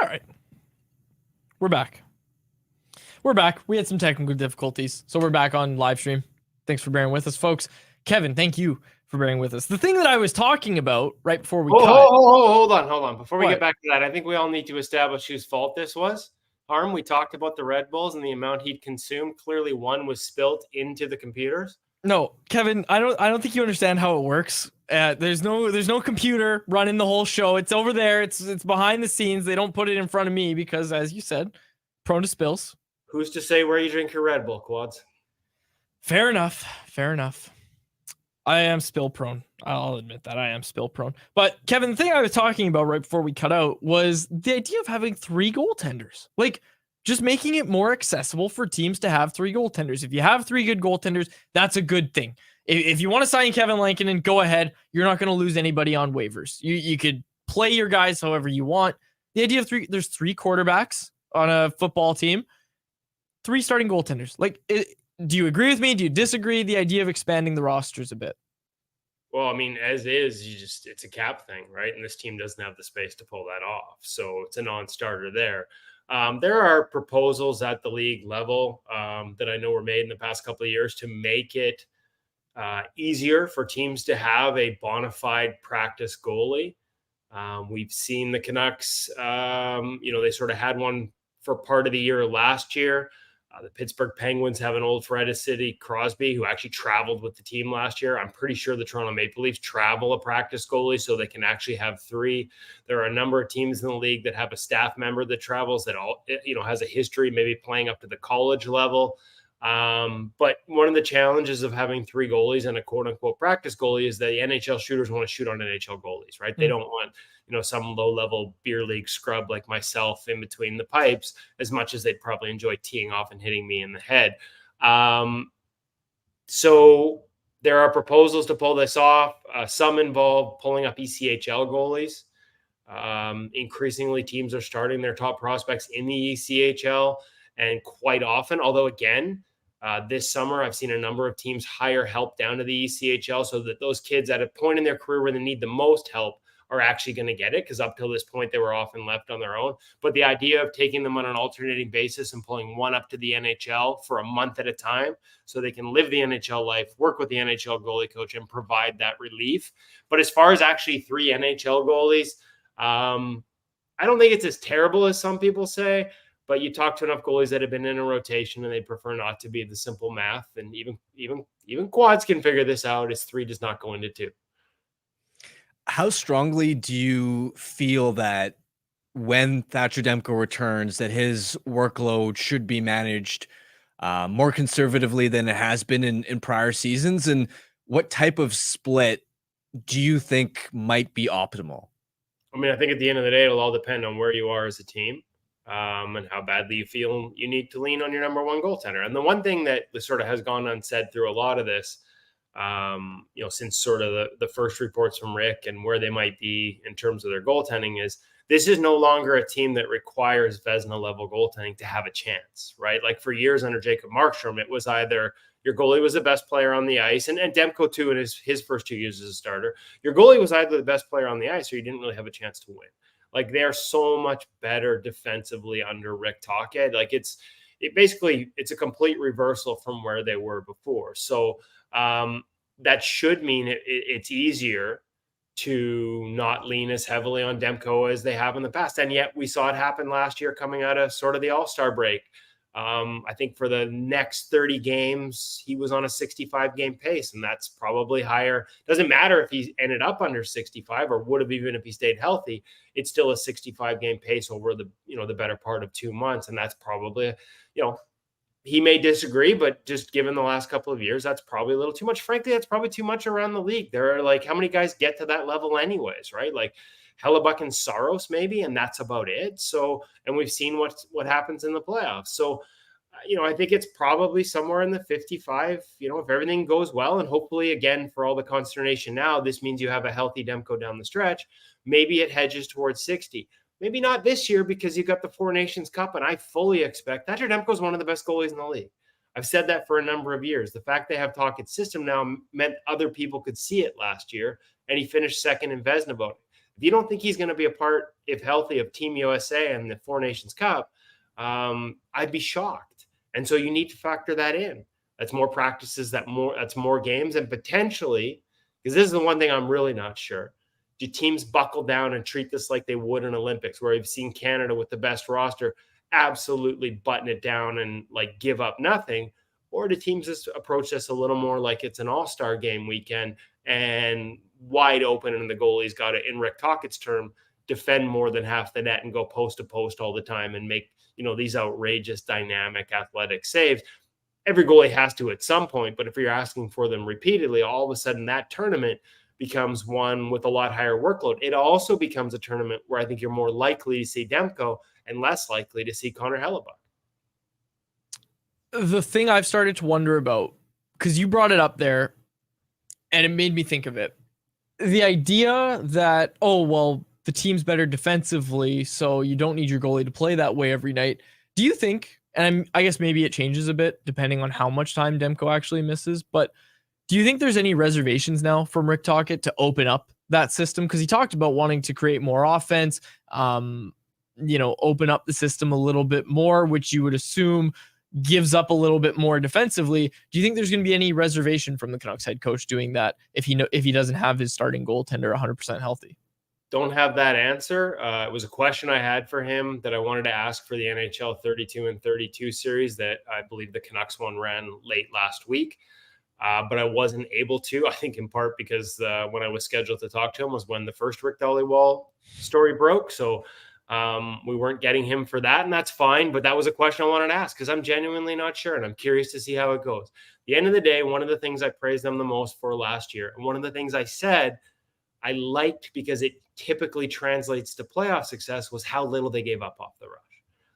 right. We're back. We had some technical difficulties, so we're back on live stream. Thanks for bearing with us, folks. Kevin, thank you for bearing with us. The thing that I was talking about right before we cut. Hold on. Before we get back to that, I think we all need to establish whose fault this was. Harm, we talked about the Red Bulls and the amount he'd consumed. Clearly one was spilt into the computers. No, Kevin, I don't think you understand how it works. There's no computer running the whole show. It's over there. It's behind the scenes. They don't put it in front of me because, as you said, prone to spills. Who's to say where you drink your Red Bull, Quads? Fair enough. I am spill prone. I'll admit that I am spill prone. But Kevin, the thing I was talking about right before we cut out was the idea of having 3 goaltenders. Like, just making it more accessible for teams to have 3 goaltenders. If you have 3 good goaltenders, that's a good thing. If you want to sign Kevin Lankinen, go ahead. You're not going to lose anybody on waivers. You could play your guys however you want. The idea of there's 3 quarterbacks on a football team, 3 starting goaltenders. Like, do you agree with me? Do you disagree? The idea of expanding the rosters a bit. Well, I mean, as is, it's a cap thing, right? And this team doesn't have the space to pull that off. So it's a non-starter there. There are proposals at the league level that I know were made in the past couple of years to make it easier for teams to have a bona fide practice goalie. We've seen the Canucks, they sort of had one for part of the year last year. The Pittsburgh Penguins have an old Fred City Crosby who actually traveled with the team last year. I'm pretty sure the Toronto Maple Leafs travel a practice goalie so they can actually have 3. There are a number of teams in the league that have a staff member that travels that has a history, maybe playing up to the college level. But one of the challenges of having 3 goalies and a quote unquote practice goalie is that the NHL shooters want to shoot on NHL goalies, right? They don't want, some low level beer league scrub like myself in between the pipes as much as they'd probably enjoy teeing off and hitting me in the head. So there are proposals to pull this off. Some involve pulling up ECHL goalies. Increasingly teams are starting their top prospects in the ECHL, and quite often, although again, this summer, I've seen a number of teams hire help down to the ECHL so that those kids at a point in their career where they need the most help are actually going to get it, because up till this point, they were often left on their own. But the idea of taking them on an alternating basis and pulling one up to the NHL for a month at a time so they can live the NHL life, work with the NHL goalie coach, and provide that relief. But as far as actually 3 NHL goalies, I don't think it's as terrible as some people say. But you talk to enough goalies that have been in a rotation and they prefer not to be the simple math. And even Quads can figure this out, as 3 does not go into 2. How strongly do you feel that when Thatcher Demco returns, that his workload should be managed more conservatively than it has been in prior seasons? And what type of split do you think might be optimal? I mean, I think at the end of the day, it'll all depend on where you are as a team. And how badly you feel you need to lean on your number 1 goaltender. And the one thing that sort of has gone unsaid through a lot of this, since sort of the first reports from Rick and where they might be in terms of their goaltending, is this is no longer a team that requires Vezina level goaltending to have a chance, right? Like for years under Jacob Markstrom, it was either your goalie was the best player on the ice, and Demko too in his first 2 years as a starter. Your goalie was either the best player on the ice or you didn't really have a chance to win. Like, they're so much better defensively under Rick Tocchet. Like, it's a complete reversal from where they were before. So that should mean it's easier to not lean as heavily on Demko as they have in the past. And yet we saw it happen last year coming out of sort of the All-Star break. I think for the next 30 games, he was on a 65-game pace, and that's probably higher. Doesn't matter if he ended up under 65 or would have even if he stayed healthy. It's still a 65-game pace over the better part of 2 months, and that's probably, he may disagree, but just given the last couple of years, that's probably a little too much. Frankly, that's probably too much around the league. There are, like, how many guys get to that level anyways, right? Like, Hellebuck and Saros maybe, and that's about it. So, and we've seen what happens in the playoffs. So, I think it's probably somewhere in the 55, if everything goes well, and hopefully, again, for all the consternation now, this means you have a healthy Demko down the stretch. Maybe it hedges towards 60. Maybe not this year because you got the Four Nations Cup, and I fully expect Thatcher Demko is one of the best goalies in the league. I've said that for a number of years. The fact they have Tocchet's system now meant other people could see it last year, and he finished second in Vezina voting. If you don't think he's going to be a part, if healthy, of Team USA and the Four Nations Cup, I'd be shocked. And so you need to factor that in. That's more practices, that's more games, and potentially, because this is the one thing I'm really not sure, do teams buckle down and treat this like they would in Olympics, where you've seen Canada with the best roster absolutely button it down and like give up nothing? Or do teams just approach this a little more like it's an all-star game weekend and wide open, and the goalie's got to, in Rick Tockett's term, defend more than half the net and go post to post all the time and make, these outrageous, dynamic, athletic saves? Every goalie has to at some point, but if you're asking for them repeatedly, all of a sudden that tournament becomes one with a lot higher workload. It also becomes a tournament where I think you're more likely to see Demko and less likely to see Connor Hellebuck. The thing I've started to wonder about, because you brought it up there and it made me think of it. The idea that, the team's better defensively, so you don't need your goalie to play that way every night. Do you think, and I guess maybe it changes a bit depending on how much time Demko actually misses, but do you think there's any reservations now from Rick Tocchet to open up that system? Because he talked about wanting to create more offense, open up the system a little bit more, which you would assume gives up a little bit more defensively. Do you think there's going to be any reservation from the Canucks head coach doing that if he doesn't have his starting goaltender 100% healthy? Don't have that answer. It was a question I had for him that I wanted to ask for the NHL 32 and 32 series that I believe the Canucks one ran late last week. But I wasn't able to, I think in part because when I was scheduled to talk to him was when the first Rick Dhaliwal story broke. So we weren't getting him for that, and that's fine. But that was a question I wanted to ask because I'm genuinely not sure, and I'm curious to see how it goes. At the end of the day, one of the things I praised them the most for last year, and one of the things I said I liked because it typically translates to playoff success, was how little they gave up off the rush.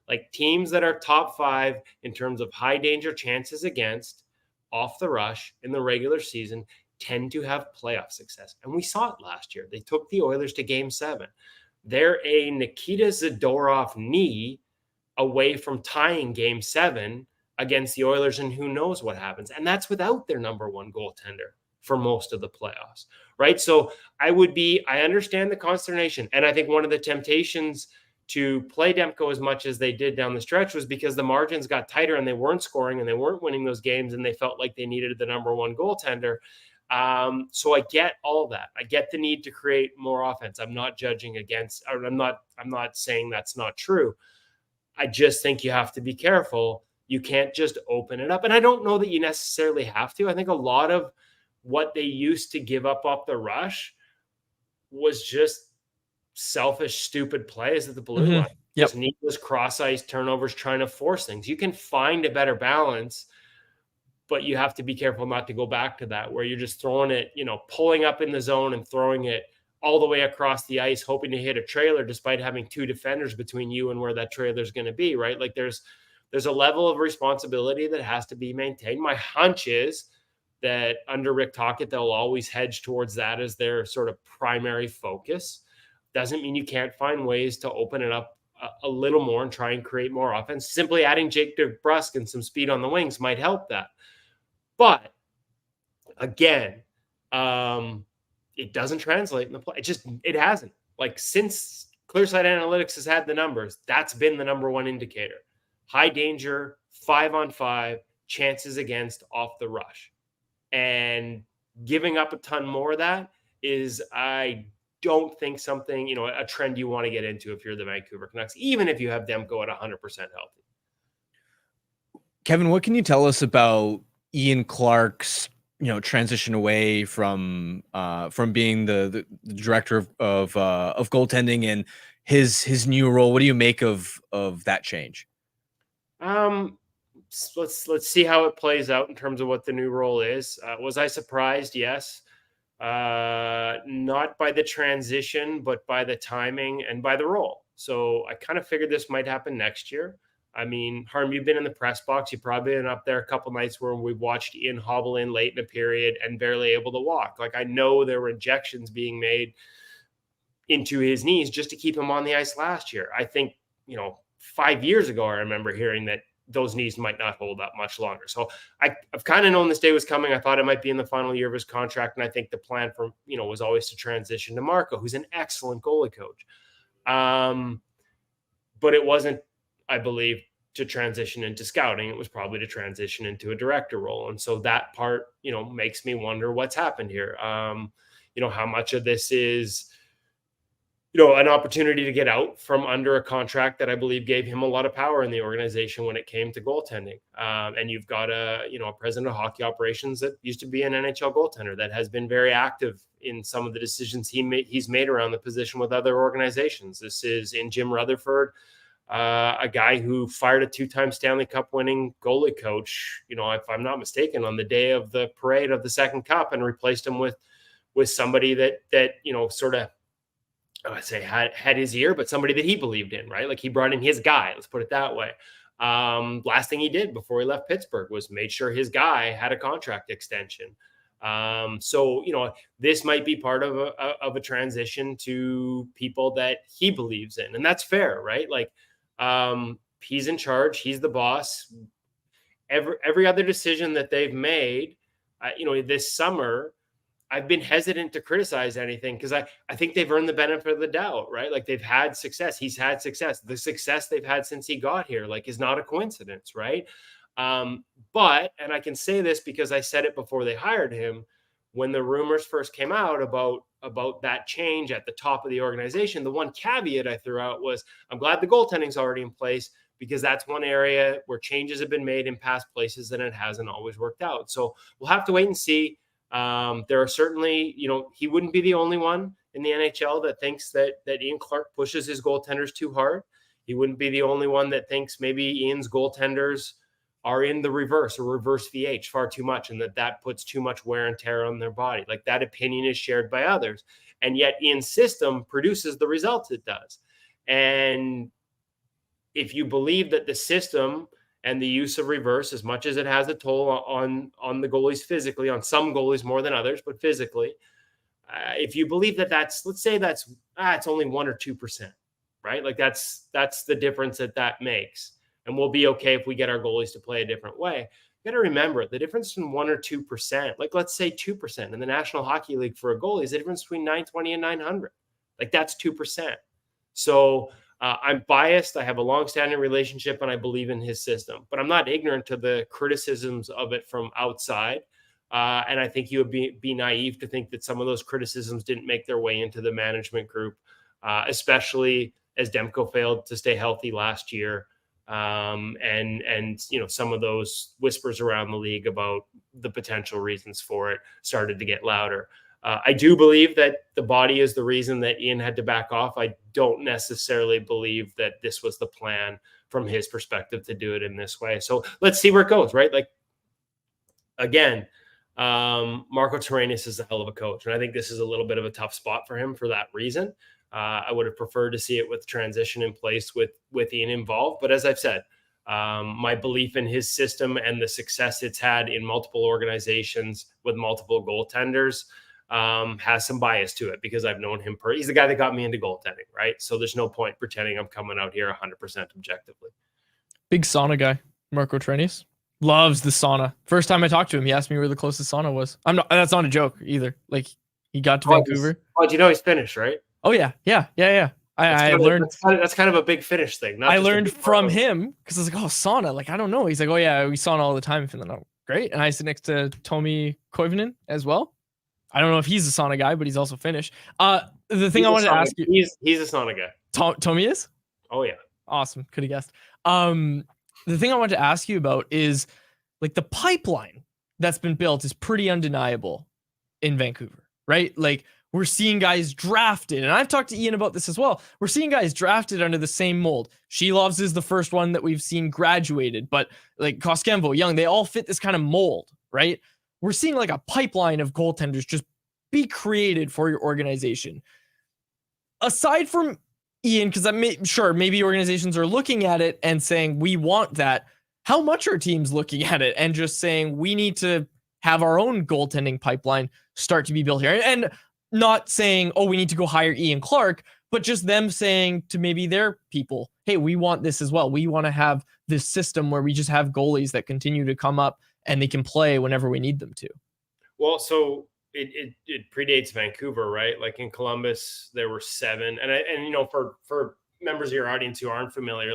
Like teams that are top 5 in terms of high danger chances against off the rush in the regular season tend to have playoff success. And we saw it last year. They took the Oilers to Game 7. They're a Nikita Zadorov knee away from tying Game 7 against the Oilers, and who knows what happens. And that's without their number one goaltender for most of the playoffs, right? So I understand the consternation. And I think one of the temptations to play Demko as much as they did down the stretch was because the margins got tighter and they weren't scoring and they weren't winning those games and they felt like they needed the number one goaltender. So I get all that. I get the need to create more offense. I'm not judging against, or I'm not saying that's not true. I just think you have to be careful. You can't just open it up. And I don't know that you necessarily have to. I think a lot of what they used to give up off the rush was just selfish, stupid plays at the blue line. Just needless cross-ice turnovers trying to force things. You can find a better balance, but you have to be careful not to go back to that where you're just throwing it, pulling up in the zone and throwing it all the way across the ice, hoping to hit a trailer despite having 2 defenders between you and where that trailer is going to be, right? Like there's a level of responsibility that has to be maintained. My hunch is that under Rick Tocchet, they'll always hedge towards that as their sort of primary focus. Doesn't mean you can't find ways to open it up a little more and try and create more offense. Simply adding Jake DeBrusk and some speed on the wings might help that. But again, it doesn't translate in the play. It hasn't. Like since Clearsight Analytics has had the numbers, that's been the number one indicator. High danger, 5-on-5, chances against off the rush. And giving up a ton more of that is, I don't think something, a trend you want to get into if you're the Vancouver Canucks, even if you have Demko at 100% healthy. Kevin, what can you tell us about Ian Clark's, transition away from being the director of goaltending and his new role? What do you make of that change? Let's see how it plays out in terms of what the new role is. Was I surprised? Yes. Not by the transition, but by the timing and by the role. So I kind of figured this might happen next year. I mean, Harm, you've been in the press box. You've probably been up there a couple nights where we watched Ian hobble in late in a period and barely able to walk. Like I know there were injections being made into his knees just to keep him on the ice last year. I think, 5 years ago, I remember hearing that those knees might not hold up much longer. So I've kind of known this day was coming. I thought it might be in the final year of his contract. And I think the plan for, was always to transition to Marco, who's an excellent goalie coach. But it wasn't, I believe, to transition into scouting. It was probably to transition into a director role. And so that part, makes me wonder what's happened here. How much of this is, an opportunity to get out from under a contract that I believe gave him a lot of power in the organization when it came to goaltending. And you've got a president of hockey operations that used to be an NHL goaltender that has been very active in some of the decisions he's made around the position with other organizations. This is in Jim Rutherford, a guy who fired a 2-time Stanley Cup winning goalie coach, if I'm not mistaken, on the day of the parade of the second cup, and replaced him with somebody that sort of, I say had his ear, but somebody that he believed in, right? Like he brought in his guy, let's put it that way. Last thing he did before he left Pittsburgh was made sure his guy had a contract extension. So, this might be part of a transition to people that he believes in, and that's fair, right? Like, he's in charge, he's the boss. Every other decision that they've made, this summer, I've been hesitant to criticize anything because I think they've earned the benefit of the doubt, right? Like they've had success. He's had success. The success they've had since he got here, is not a coincidence, right? But, and I can say this because I said it before they hired him, when the rumors first came out about that change at the top of the organization, the one caveat I threw out was, I'm glad the goaltending's already in place, because that's one area where changes have been made in past places and it hasn't always worked out. So we'll have to wait and see. There are certainly, he wouldn't be the only one in the NHL that thinks that Ian Clark pushes his goaltenders too hard. He wouldn't be the only one that thinks maybe Ian's goaltenders are in the reverse VH far too much, and that puts too much wear and tear on their body. Like, that opinion is shared by others, and yet Ian's system produces the results it does. And if you believe that the system and the use of reverse, as much as it has a toll on the goalies physically, on some goalies more than others, but physically, if you believe that's, let's say it's only 1 or 2%, right? Like that's the difference that makes. And we'll be okay if we get our goalies to play a different way. You got to remember the difference in 1 or 2%, like let's say 2% in the National Hockey League for a goalie is the difference between 920 and 900. Like that's 2%. So I'm biased. I have a long-standing relationship and I believe in his system, but I'm not ignorant to the criticisms of it from outside. And I think you would be naive to think that some of those criticisms didn't make their way into the management group, especially as Demco failed to stay healthy last year. And some of those whispers around the league about the potential reasons for it started to get louder. I do believe that the body is the reason that Ian had to back off. I don't necessarily believe that this was the plan from his perspective to do it in this way. So let's see where it goes, right? Like, again, Marco Terranius is a hell of a coach. And I think this is a little bit of a tough spot for him for that reason. I would have preferred to see it with transition in place with Ian involved. But as I've said, my belief in his system and the success it's had in multiple organizations with multiple goaltenders has some bias to it because I've known him. He's the guy that got me into goaltending, right? So there's no point pretending I'm coming out here 100% objectively. Big sauna guy, Marco Terranius. Loves the sauna. First time I talked to him, he asked me where the closest sauna was. That's not a joke either. Like, he got to Vancouver. He's Finnish, right? Oh yeah. I learned that's kind of a big Finnish thing. I learned from him because I was like, oh, sauna. Like, I don't know. He's like, oh yeah, we sauna all the time in Finland. Oh, great. And I sit next to Tomi Koivunen as well. I don't know if he's a sauna guy, but he's also Finnish. The thing I wanted to ask you, he's a sauna guy. Tomi is? Oh yeah. Awesome. Could have guessed. The thing I wanted to ask you about is, like, the pipeline that's been built is pretty undeniable in Vancouver, right? Like, we're seeing guys drafted, and I've talked to Ian about this as well. We're seeing guys drafted under the same mold. Shelovs is the first one that we've seen graduated, but like Koskemvo, Young, they all fit this kind of mold, right? We're seeing like a pipeline of goaltenders just be created for your organization. Aside from Ian, because maybe organizations are looking at it and saying, we want that. How much are teams looking at it and just saying, we need to have our own goaltending pipeline start to be built here? And not saying, oh, we need to go hire Ian Clark, but just them saying to maybe their people, hey, we want this as well. We want to have this system where we just have goalies that continue to come up and they can play whenever we need them to. Well, so it predates Vancouver, right? Like in Columbus, there were 7. And you know, for members of your audience who aren't familiar,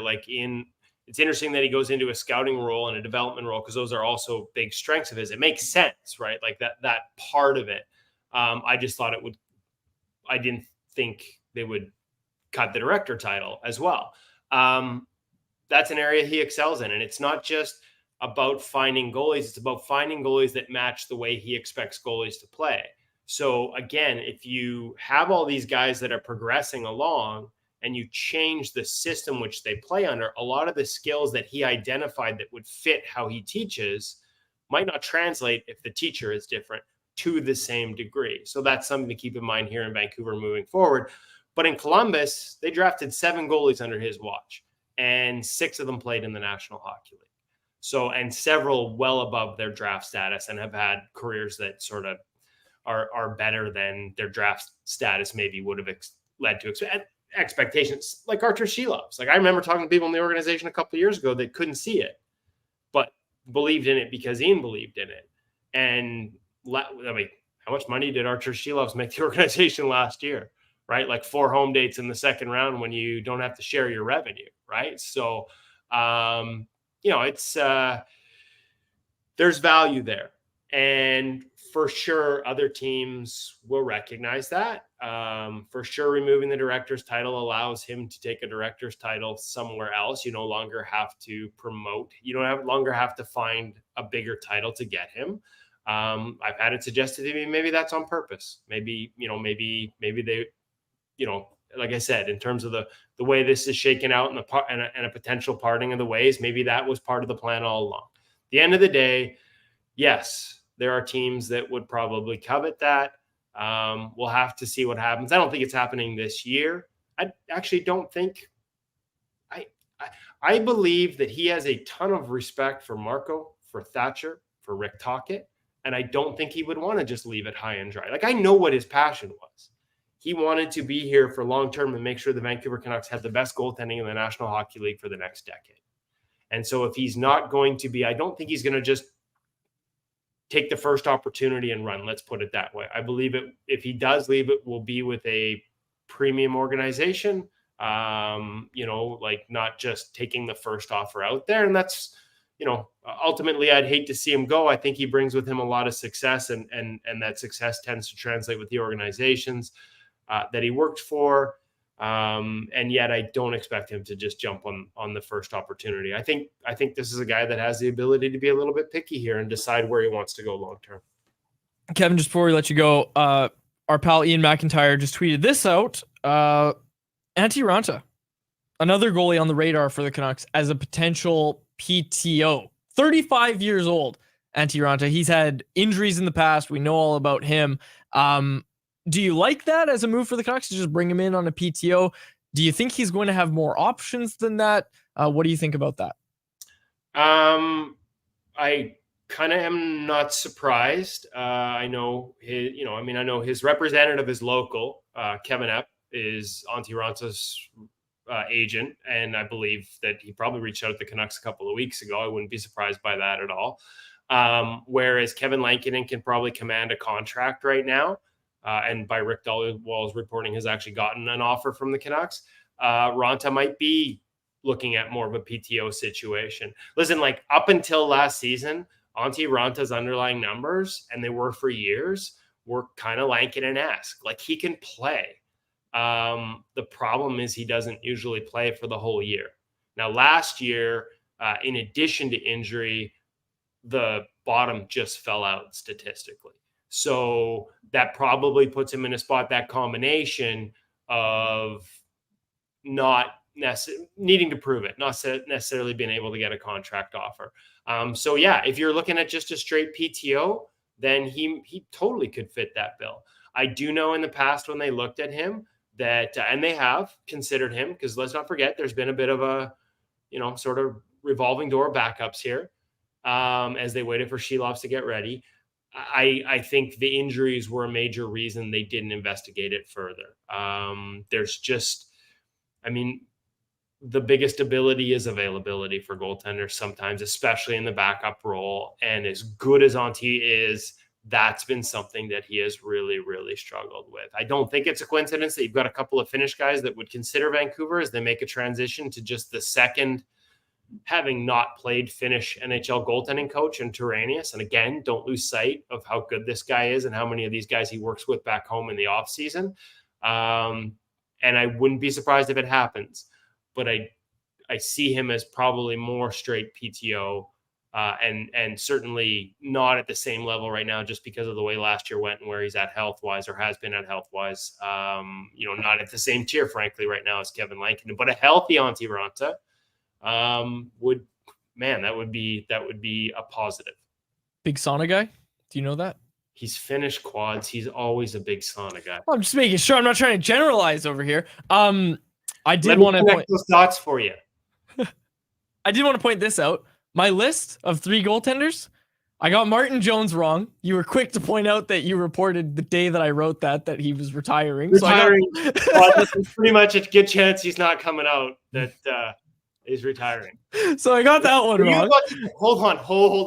it's interesting that he goes into a scouting role and a development role, because those are also big strengths of his. It makes sense, right? Like that part of it. I just thought I didn't think they would cut the director title as well. That's an area he excels in. And it's not just about finding goalies. It's about finding goalies that match the way he expects goalies to play. So again, if you have all these guys that are progressing along and you change the system which they play under, a lot of the skills that he identified that would fit how he teaches might not translate if the teacher is different to the same degree. So that's something to keep in mind here in Vancouver moving forward. But in Columbus, they drafted 7 goalies under his watch, and 6 of them played in the National Hockey League. So, and several well above their draft status and have had careers that sort of are better than their draft status maybe would have led to expectations. Like Artur Shilov's. Like I remember talking to people in the organization a couple of years ago that couldn't see it, but believed in it because Ian believed in it. And I mean, how much money did Artur Shilov's make the organization last year? Right? Like 4 home dates in the second round when you don't have to share your revenue. Right? So, you know, it's there's value there, and for sure other teams will recognize that. For sure, removing the director's title allows him to take a director's title somewhere else. You no longer have to promote. You don't longer have to find a bigger title to get him. I've had it suggested to me maybe that's on purpose. Maybe they, you know, like I said, in terms of the way this is shaken out and a potential parting of the ways, maybe that was part of the plan all along. At the end of the day, yes, there are teams that would probably covet that. We'll have to see what happens. I don't think it's happening this year. I actually don't think. I believe that he has a ton of respect for Marco, for Thatcher, for Rick Tocchet, and I don't think he would want to just leave it high and dry. Like I know what his passion was. He wanted to be here for long-term and make sure the Vancouver Canucks had the best goaltending in the National Hockey League for the next decade. And so if he's not going to be, I don't think he's going to just take the first opportunity and run. Let's put it that way. I believe it. If he does leave, it will be with a premium organization, you know, like not just taking the first offer out there. And that's, you know, ultimately I'd hate to see him go. I think he brings with him a lot of success, and that success tends to translate with the organizations that he worked for. And yet I don't expect him to just jump on the first opportunity. I think this is a guy that has the ability to be a little bit picky here and decide where he wants to go long-term. Kevin, just before we let you go, our pal Ian McIntyre just tweeted this out. Antti Raanta, another goalie on the radar for the Canucks as a potential PTO. 35 years old, Antti Raanta. He's had injuries in the past. We know all about him. Do you like that as a move for the Canucks to just bring him in on a PTO? Do you think he's going to have more options than that? What do you think about that? I kind of am not surprised. I know I know his representative is local. Kevin Epp is Antti Raanta's agent, and I believe that he probably reached out to the Canucks a couple of weeks ago. I wouldn't be surprised by that at all. Whereas Kevin Lankinen can probably command a contract right now. And by Rick Dollywall's reporting, has actually gotten an offer from the Canucks. Raanta might be looking at more of a PTO situation. Listen, like up until last season, Antti Raanta's underlying numbers, and they were for years, were kind of Lankinen-esque. Like he can play. The problem is he doesn't usually play for the whole year. Now, last year, in addition to injury, the bottom just fell out statistically. So that probably puts him in a spot, that combination of not needing to prove it, not necessarily being able to get a contract offer. So yeah, if you're looking at just a straight PTO, then he totally could fit that bill. I do know in the past when they looked at him that, and they have considered him, because let's not forget, there's been a bit of a, sort of revolving door backups here as they waited for Shilovs to get ready. I think the injuries were a major reason they didn't investigate it further. There's just, I mean, the biggest ability is availability for goaltenders sometimes, especially in the backup role. And as good as Antti is, that's been something that he has really, really struggled with. I don't think it's a coincidence that you've got a couple of Finnish guys that would consider Vancouver as they make a transition to just the second, having not played Finnish NHL goaltending coach in Turanius. And again, don't lose sight of how good this guy is and how many of these guys he works with back home in the off season. And I wouldn't be surprised if it happens, but I see him as probably more straight PTO. And certainly not at the same level right now, just because of the way last year went and where he's at health-wise or has been at health-wise. Not at the same tier, frankly, right now as Kevin Lankinen, but a healthy Antti Raanta that would be a positive. Big sauna guy? Do you know that? He's finished quads. He's always a big sauna guy. Well, I'm just making sure. I'm not trying to generalize over here. I did want to point those thoughts for you. I did want to point this out. My list of 3 goaltenders, I got Martin Jones wrong. You were quick to point out that you reported the day that I wrote that he was retiring. That's pretty much a good chance he's not coming out, that he's retiring. So I got that one wrong. Hold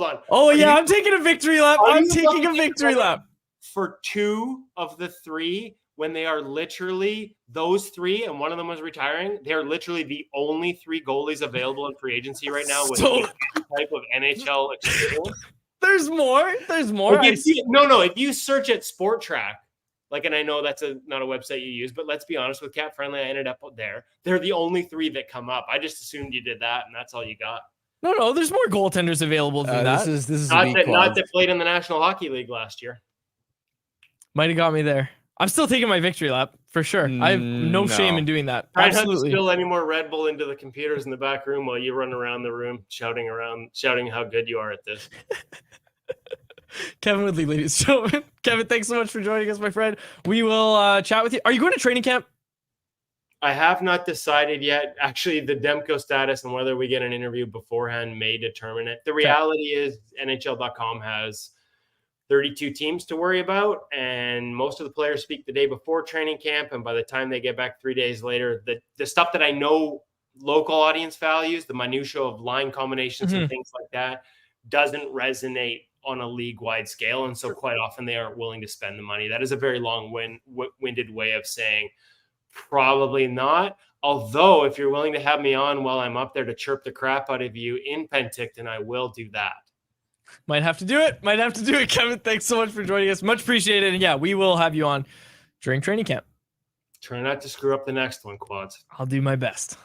on. Oh, yeah, I'm taking a victory lap. I'm taking a victory lap. For 2 of the 3, when they are literally those 3, and one of them was retiring, they are literally the only 3 goalies available in free agency right now with any type of NHL experience. There's more. If you search at Sport Track, and I know that's not a website you use, but let's be honest, with Cap Friendly, I ended up there. They're the only 3 that come up. I just assumed you did that, and that's all you got. No, there's more goaltenders available than that. This is not that played in the National Hockey League last year. Might have got me there. I'm still taking my victory lap for sure. I have no shame in doing that. Try not to spill any more Red Bull into the computers in the back room while you run around the room shouting how good you are at this. Kevin Woodley, ladies and gentlemen. Kevin, thanks so much for joining us, my friend. We will chat with you. Are you going to training camp? I have not decided yet. Actually, the Demco status and whether we get an interview beforehand may determine it. The reality is NHL.com has 32 teams to worry about, and most of the players speak the day before training camp, and by the time they get back 3 days later, the stuff that I know local audience values, the minutia of line combinations and things like that, doesn't resonate on a league-wide scale, and so quite often they aren't willing to spend the money. That is a very long-winded way of saying probably not, although if you're willing to have me on while I'm up there to chirp the crap out of you in Penticton, I will do that. Might have to do it. Kevin, thanks so much for joining us. Much appreciated. And yeah, we will have you on during training camp. Try not to screw up the next one, Quads. I'll do my best.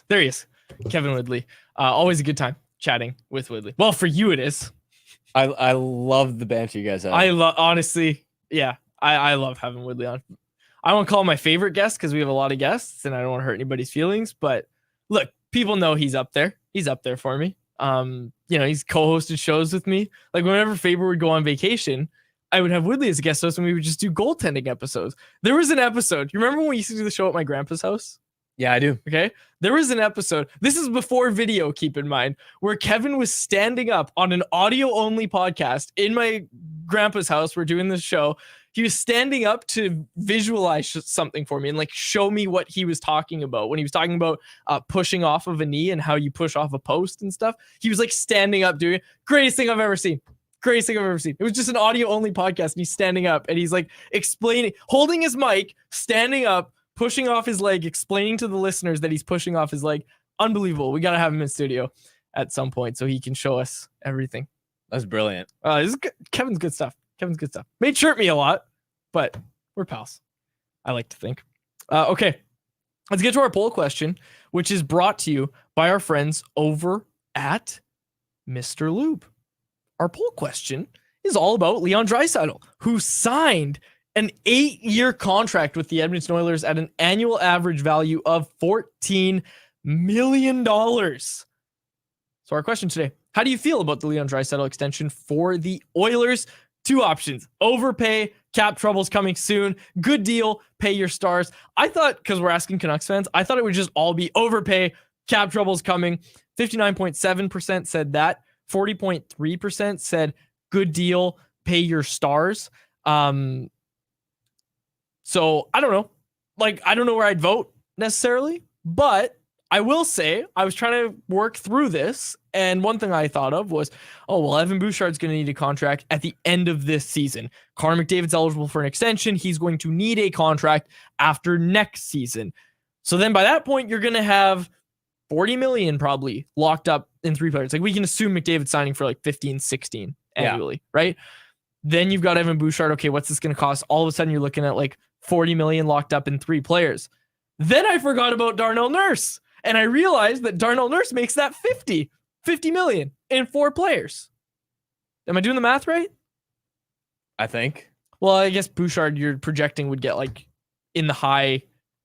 There he is. Kevin Woodley. Always a good time chatting with Woodley. Well, for you it is. I love the banter you guys have. Honestly, yeah. I love having Woodley on. I won't call him my favorite guest because we have a lot of guests and I don't want to hurt anybody's feelings. But look, people know he's up there. He's up there for me. He's co-hosted shows with me. Like whenever Faber would go on vacation, I would have Woodley as a guest host and we would just do goaltending episodes. There was an episode. You remember when we used to do the show at my grandpa's house? Yeah, I do. Okay. There was an episode. This is before video, keep in mind, where Kevin was standing up on an audio only podcast in my grandpa's house. We're doing this show. He was standing up to visualize something for me and show me what he was talking about. When he was talking about pushing off of a knee and how you push off a post and stuff, he was standing up doing it. Greatest thing I've ever seen. It was just an audio only podcast and he's standing up and he's explaining, holding his mic, standing up, pushing off his leg, explaining to the listeners that he's pushing off his leg. Unbelievable. We got to have him in studio at some point so he can show us everything. That's brilliant. This is good. Kevin's good stuff. May chirp me a lot, but we're pals. I like to think. Okay, let's get to our poll question, which is brought to you by our friends over at Mr. Lube. Our poll question is all about Leon Draisaitl, who signed an 8-year contract with the Edmonton Oilers at an annual average value of $14 million. So our question today, how do you feel about the Leon Draisaitl extension for the Oilers? 2 options: overpay, cap troubles coming soon, good deal, pay your stars. I thought, because we're asking Canucks fans, I thought it would just all be overpay, cap troubles coming. 59.7% said that. 40.3% said good deal, pay your stars. So I don't know. Like, I don't know where I'd vote necessarily, but I will say I was trying to work through this. And one thing I thought of was, oh, well, Evan Bouchard's going to need a contract at the end of this season. Connor McDavid's eligible for an extension. He's going to need a contract after next season. So then by that point, you're going to have 40 million probably locked up in 3 players. Like, we can assume McDavid's signing for like 15, 16 annually, right? Then you've got Evan Bouchard. Okay, what's this going to cost? All of a sudden, you're looking at like 40 million locked up in 3 players. Then I forgot about Darnell Nurse. And I realized that Darnell Nurse makes that 50 million in 4 players. Am I doing the math right? I think. Well, I guess Bouchard, you're projecting, would get like in the high,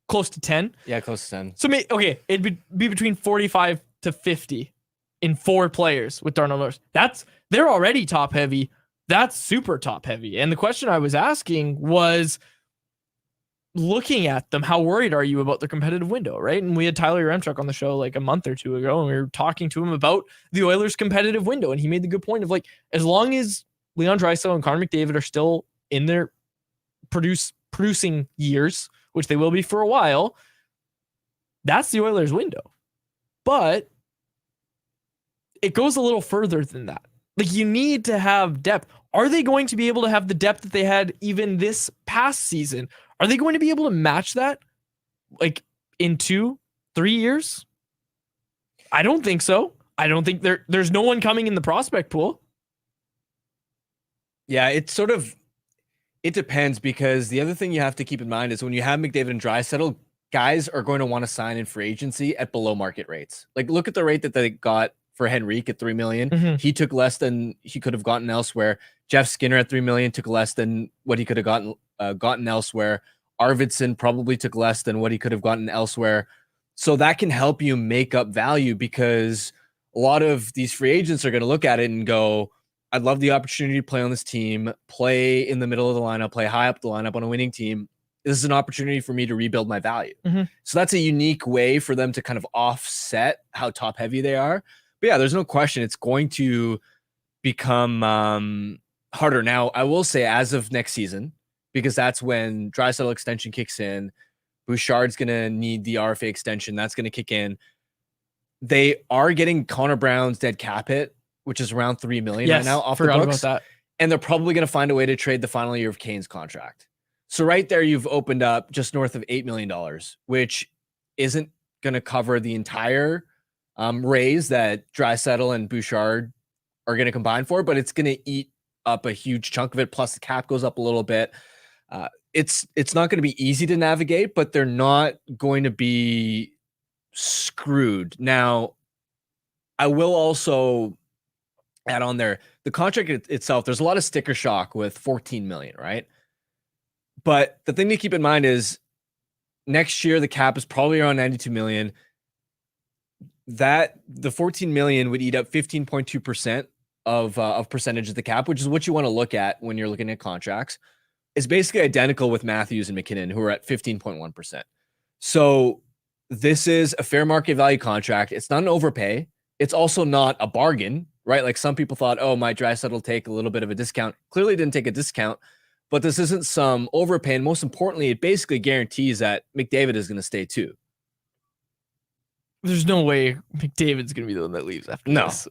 close to 10. Yeah, close to 10. So, okay, it'd be between 45 to 50 in 4 players with Darnell Nurse. They're already top heavy. That's super top heavy. And the question I was asking was, looking at them, how worried are you about the competitive window, right? And we had Tyler Remchuk on the show like a month or 2 ago, and we were talking to him about the Oilers' competitive window, and he made the good point of like, as long as Leon Draisaitl and Connor McDavid are still in their producing years, which they will be for a while, that's the Oilers' window. But it goes a little further than that. Like, you need to have depth. Are they going to be able to have the depth that they had even this past season? Are they going to be able to match that like in 2-3 years? I don't think so. I don't think there's no one coming in the prospect pool. Yeah, it depends, because the other thing you have to keep in mind is when you have McDavid and Draisaitl, guys are going to want to sign in free agency at below market rates. Like, look at the rate that they got for Henrique at $3 million. Mm-hmm. He took less than he could have gotten elsewhere. Jeff Skinner at $3 million took less than what he could have gotten elsewhere. Arvidsson probably took less than what he could have gotten elsewhere. So that can help you make up value, because a lot of these free agents are going to look at it and go, I'd love the opportunity to play on this team, play in the middle of the lineup, play high up the lineup on a winning team. This is an opportunity for me to rebuild my value. Mm-hmm. So that's a unique way for them to kind of offset how top heavy they are. But yeah, there's no question it's going to become harder. Now, I will say, as of next season, because that's when Draisaitl extension kicks in, Bouchard's going to need the RFA extension. That's going to kick in. They are getting Connor Brown's dead cap hit, which is around $3 million right now off the books. About that. And they're probably going to find a way to trade the final year of Kane's contract. So right there, you've opened up just north of $8 million, which isn't going to cover the entire raise that Draisaitl and Bouchard are going to combine for, but it's going to eat up a huge chunk of it. Plus the cap goes up a little bit. It's not going to be easy to navigate, but they're not going to be screwed. Now, I will also add on there, the contract itself, there's a lot of sticker shock with 14 million, right? But the thing to keep in mind is next year, the cap is probably around 92 million. That the 14 million would eat up 15.2% of percentage of the cap, which is what you want to look at when you're looking at contracts. It's basically identical with Matthews and McKinnon, who are at 15.1%. So this is a fair market value contract. It's not an overpay. It's also not a bargain, right? Like, some people thought, oh, my Draisaitl will take a little bit of a discount. Clearly didn't take a discount, but this isn't some overpay. And most importantly, it basically guarantees that McDavid is going to stay too. There's no way McDavid's going to be the one that leaves after No. this.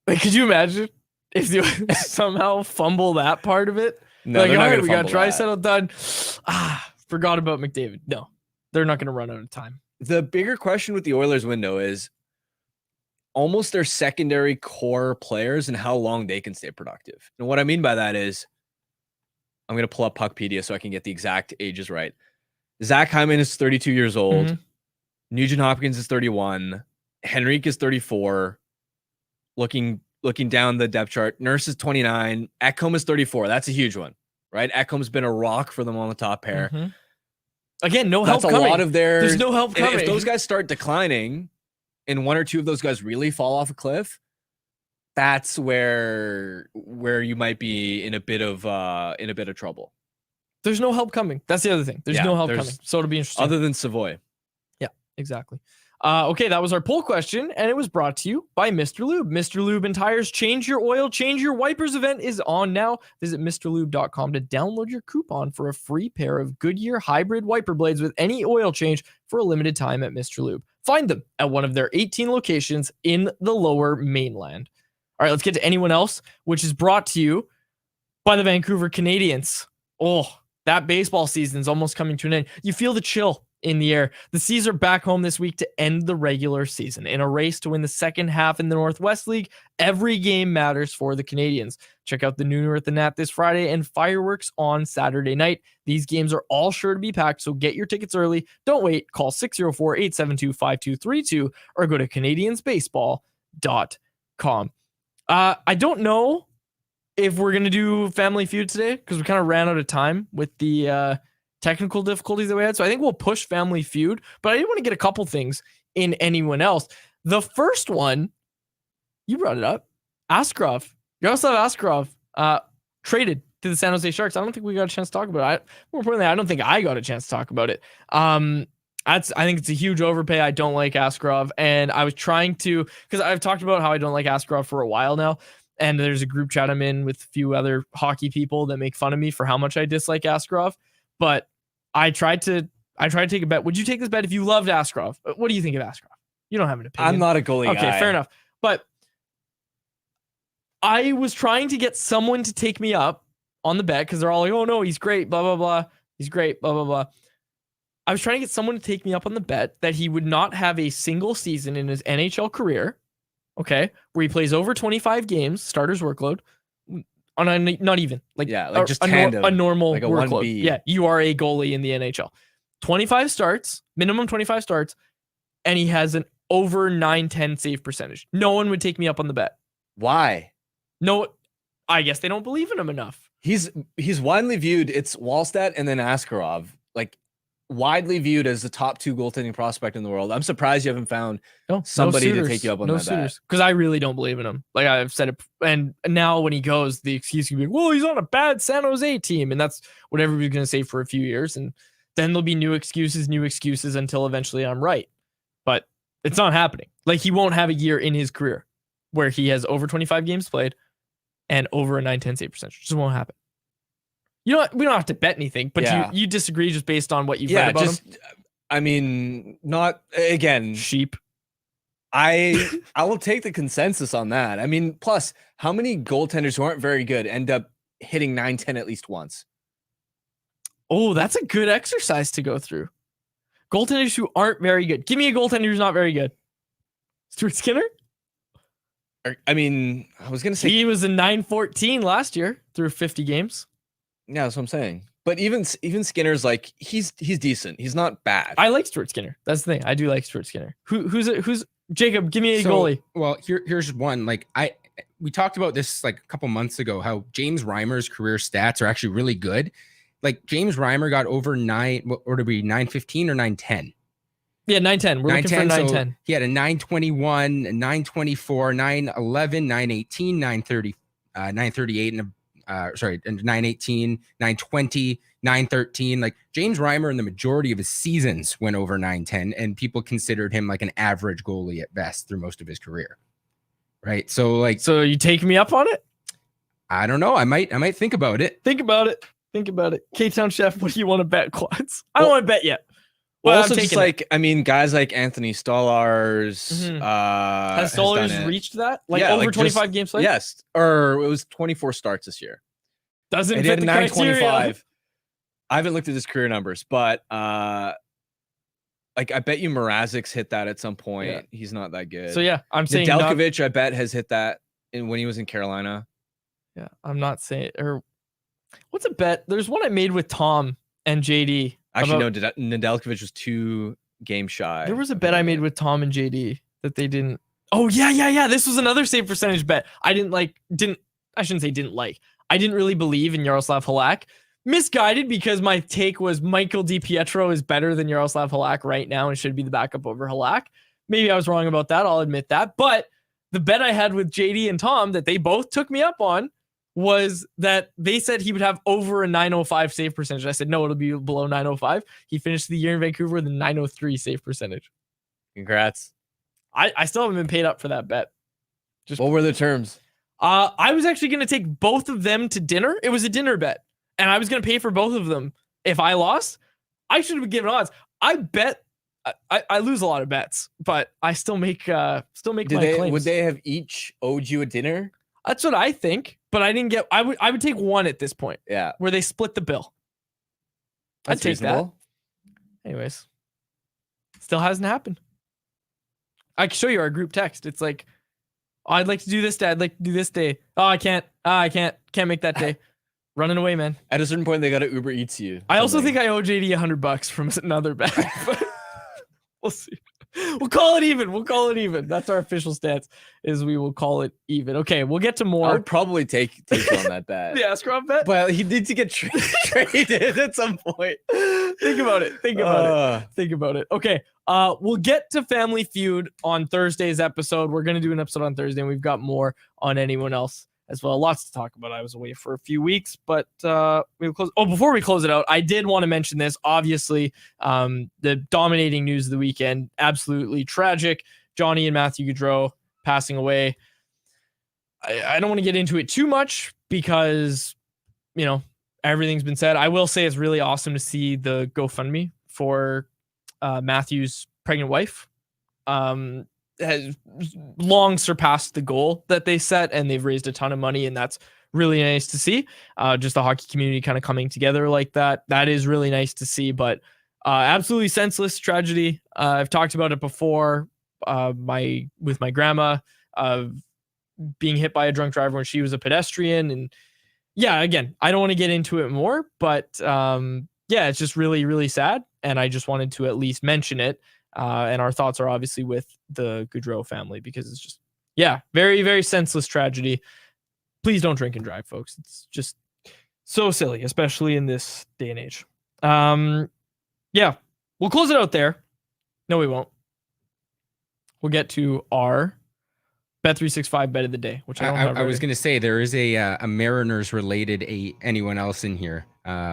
Like, could you imagine if you somehow fumble that part of it? No, like, they're not all right, gonna we got fumble that. Draisaitl done. Forgot about McDavid. No, they're not going to run out of time. The bigger question with the Oilers window is almost their secondary core players and how long they can stay productive. And what I mean by that is, I'm going to pull up Puckpedia so I can get the exact ages right. Zach Hyman is 32 years old. Mm-hmm. Nugent Hopkins is 31. Henrique is 34. Looking down the depth chart, Nurse is 29. Ekholm is 34. That's a huge one, right? Ekholm's been a rock for them on the top pair. Mm-hmm. Again, no help That's coming. a lot of their. There's no help coming. If those guys start declining, and one or two of those guys really fall off a cliff, that's where you might be in a bit of trouble. There's no help coming. That's the other thing. There's no help coming. So it'll be interesting. Other than Savoy. Exactly. Okay, that was our poll question, and it was brought to you by Mr. Lube. Mr. Lube and Tires, change your oil, change your wipers event is on now. Visit MrLube.com to download your coupon for a free pair of Goodyear hybrid wiper blades with any oil change for a limited time at Mr. Lube. Find them at one of their 18 locations in the Lower Mainland. All right, let's get to anyone else, which is brought to you by the Vancouver Canadians. Oh, that baseball season is almost coming to an end. You feel the chill in the air. The Seas are back home this week to end the regular season. In a race to win the second half in the Northwest League, every game matters for the Canadians. Check out the Nooner at the Nat this Friday and fireworks on Saturday night. These games are all sure to be packed, so get your tickets early. Don't wait. Call 604-872-5232 or go to canadiansbaseball.com. I don't know if we're going to do Family Feud today because we kind of ran out of time with the technical difficulties that we had. So I think we'll push Family Feud, but I did want to get a couple things in anyone else. The first one, you brought it up. Askarov, Yaroslav Askarov, traded to the San Jose Sharks. I don't think we got a chance to talk about it. More importantly, I don't think I got a chance to talk about it. I think it's a huge overpay. I don't like Askarov, and I was trying to, because I've talked about how I don't like Askarov for a while now, and there's a group chat I'm in with a few other hockey people that make fun of me for how much I dislike Askarov. But I tried to take a bet. Would you take this bet if you loved Askarov? What do you think of Askarov? You don't have an opinion. I'm not a goalie guy. Okay, fair enough. But I was trying to get someone to take me up on the bet because they're all like, oh no, he's great, blah, blah, blah. He's great, blah, blah, blah. I was trying to get someone to take me up on the bet that he would not have a single season in his NHL career, okay, where he plays over 25 games, starter's workload, on a, not even like, just tandem, a normal like a workload. 1B. Yeah, you are a goalie in the NHL. 25 starts, minimum 25 starts, and he has an over 910 save percentage. No one would take me up on the bet. Why? No, I guess they don't believe in him enough. He's widely viewed. It's Wallstedt and then Askarov, like widely viewed as the top 2 goaltending prospect in the world. I'm surprised you haven't found somebody to take you up on that bet. Because I really don't believe in him. Like I've said it, and now when he goes, the excuse can be, well, he's on a bad San Jose team, and that's what everybody's going to say for a few years, and then there'll be new excuses until eventually I'm right. But it's not happening. Like he won't have a year in his career where he has over 25 games played and over a 910 save percentage. It just won't happen. You know, we don't have to bet anything, but you disagree just based on what you've read about him? I mean, not again. Sheep. I will take the consensus on that. I mean, plus, how many goaltenders who aren't very good end up hitting 910 at least once? Oh, that's a good exercise to go through. Goaltenders who aren't very good. Give me a goaltender who's not very good. Stuart Skinner? I mean, I was going to say he was a 914 last year through 50 games. Yeah, that's what I'm saying. But even Skinner's like he's decent. He's not bad. I like Stuart Skinner. That's the thing. I do like Stuart Skinner. Who's Jacob? Give me a goalie. Well, here's one. Like we talked about this like a couple months ago. How James Reimer's career stats are actually really good. Like James Reimer got over 915 or 910. Yeah, 910. We're looking for 910. So he had a 921, a 924, 911, 918, 930, 938, and 918, 920, 913. Like James Reimer in the majority of his seasons went over 910, and people considered him like an average goalie at best through most of his career. Right. So you take me up on it? I don't know. I might think about it. Think about it. K-Town Chef, what do you want to bet, Quads? I don't want to bet yet. Well, also just like, I mean, guys like Anthony Stolarz. Has Stolarz reached that? Like over 25 games played? Yes. Or it was 24 starts this year. Doesn't fit the criteria. I haven't looked at his career numbers, but like I bet you Mrazek's hit that at some point. Yeah. He's not that good. So yeah, I'm saying Nedeljkovic, I bet, has hit that when he was in Carolina. Yeah, I'm not saying. Or what's a bet? There's one I made with Tom and JD. Actually, no, Nedeljkovic was 2 games shy. There was a bet I made with Tom and JD that they didn't. Oh, yeah. This was another save percentage bet. I shouldn't say didn't like. I didn't really believe in Yaroslav Halak. Misguided because my take was Michael DiPietro is better than Yaroslav Halak right now and should be the backup over Halak. Maybe I was wrong about that. I'll admit that. But the bet I had with JD and Tom that they both took me up on was that they said he would have over a 905 save percentage. I said, no, it'll be below 905. He finished the year in Vancouver with a 903 save percentage. Congrats. I still haven't been paid up for that bet. What were the terms? I was actually going to take both of them to dinner. It was a dinner bet, and I was going to pay for both of them. If I lost, I should have been given odds. I bet I lose a lot of bets, but I still make my claims. Would they have each owed you a dinner? That's what I think, but I didn't get. I would take one at this point. Yeah, where they split the bill. That's I'd take reasonable. that. Anyways, still hasn't happened. I can show you our group text. It's like, oh, I'd like to do this day. I'd like to do this day. Oh, I can't. Can't make that day. Running away, man. At a certain point, they got to Uber Eats you. I also think I owe JD $100 from another bet. But we'll see. We'll call it even. That's our official stance. Is we will call it even. Okay, we'll get to more. I would probably take you on that bet. The Askarov bet. But he needs to get traded at some point. Think about it. Okay. We'll get to Family Feud on Thursday's episode. We're gonna do an episode on Thursday, and we've got more on anyone else as well. Lots to talk about. I was away for a few weeks, but we'll close. Oh, before we close it out, I did want to mention this. Obviously, the dominating news of the weekend, absolutely tragic. Johnny and Matthew Gaudreau passing away. I don't want to get into it too much because, everything's been said. I will say it's really awesome to see the GoFundMe for Matthew's pregnant wife. Has long surpassed the goal that they set, and they've raised a ton of money, and that's really nice to see. Just the hockey community kind of coming together like that. That is really nice to see, but absolutely senseless tragedy. I've talked about it before. With my grandma being hit by a drunk driver when she was a pedestrian, and again, I don't want to get into it more, but it's just really, really sad, and I just wanted to at least mention it. And our thoughts are obviously with the Gaudreau family because it's just, very, very senseless tragedy. Please don't drink and drive, folks. It's just so silly, especially in this day and age. We'll close it out there. No, we won't. We'll get to our Bet365 bet of the day, which I was going to say there is a Mariners related anyone else in here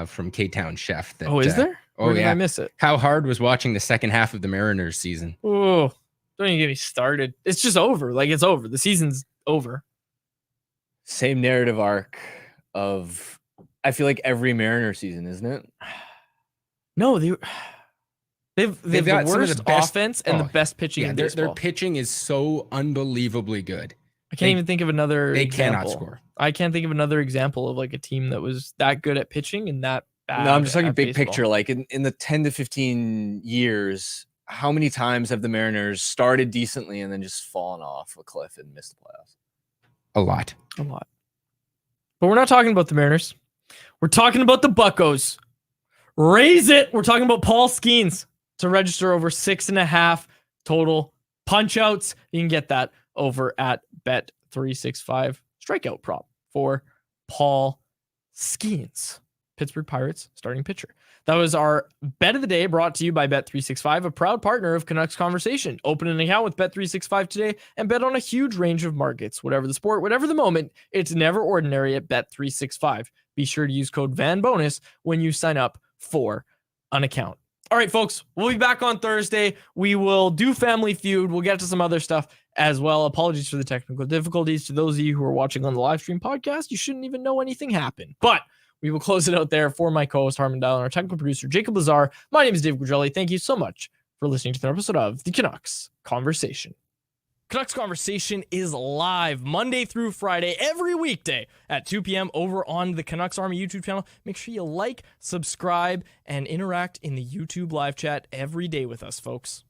from K-Town Chef. Is there? Or did I miss it? How hard was watching the second half of the Mariners season? Oh, don't even get me started. It's just over. Like, it's over. The season's over. Same narrative arc of, I feel like every Mariner season, isn't it? No, they've got the worst offense and the best pitching in baseball. Their pitching is so unbelievably good. I can't even think of another example. Cannot score. I can't think of another example of like a team that was that good at pitching and that bad. No, I'm just talking big baseball. picture. Like in the 10 to 15 years, how many times have the Mariners started decently and then just fallen off a cliff and missed the playoffs? A lot. But we're not talking about the Mariners. We're talking about the Buccos. Raise it. We're talking about Paul Skeens to register over 6.5 total punch outs. You can get that over at Bet365 strikeout prop for Paul Skeens, Pittsburgh Pirates starting pitcher. That was our bet of the day, brought to you by Bet365, a proud partner of Canucks Conversation. Open an account with Bet365 today and bet on a huge range of markets. Whatever the sport, whatever the moment, it's never ordinary at Bet365. Be sure to use code VANBONUS when you sign up for an account. All right, folks, we'll be back on Thursday. We will do Family Feud. We'll get to some other stuff as well. Apologies for the technical difficulties. To those of you who are watching on the live stream podcast, you shouldn't even know anything happened. But we will close it out there. For my co-host, Harman Dowell, and our technical producer, Jacob Lazar, my name is Dave Guidrelli. Thank you so much for listening to the episode of the Canucks Conversation. Canucks Conversation is live Monday through Friday, every weekday at 2 p.m. over on the Canucks Army YouTube channel. Make sure you like, subscribe, and interact in the YouTube live chat every day with us, folks.